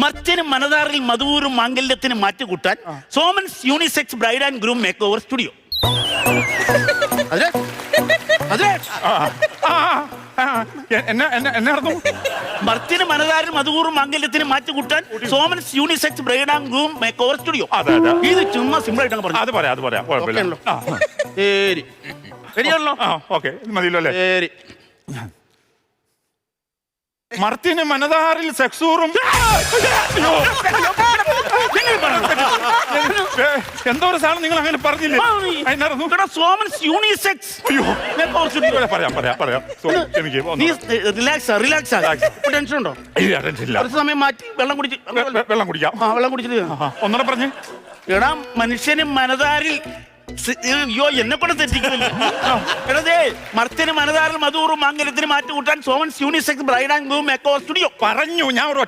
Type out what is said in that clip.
മർച്ചനും മനതാറിൽ മധുവൂരും മാംഗല്യത്തിന് മാറ്റുകൂട്ടാൻ Soman's unisex bride and groom make over studio. മർച്ചന് മനതാറിൽ മധുവൂറും മാംഗല്യത്തിന് മാറ്റുകൂട്ടാൻ Soman's unisex bride and groom make over studio. ഇത് ചുമ്മാ സിമ്പിൾ ആയിട്ട് പറഞ്ഞു. അത് പറയാം കുഴപ്പമില്ല. ശരി ശരിയാണല്ലോ. ഓക്കെ മതിയല്ലോ അല്ലേ? ശരി. മർത്തിന് മനതാറിൽ സെക്സൂറും എന്തോ ഒരു സാധനം നിങ്ങൾ അങ്ങനെ പറഞ്ഞില്ലേ? സോമൻസ് യൂണിസെക്സ്. പറയാം. റിലാക്സ് ടെൻഷൻ ഉണ്ടോ? ഒരു സമയം മാറ്റി വെള്ളം കുടിക്കാം. വെള്ളം കുടിച്ചിട്ട് ഒന്നൂടെ പറഞ്ഞ്. എടാ മനുഷ്യന് മനതാരിൽ അയ്യോ എന്നെ കൂടെ തെറ്റിക്കുന്നില്ല. മർത്തിന് മനതാറിൽ മധുവൂറും മാംഗല്യത്തിന് മാറ്റുകൂട്ടാൻ Soman's unisex bride and groom make over studio പറഞ്ഞു. ഞാൻ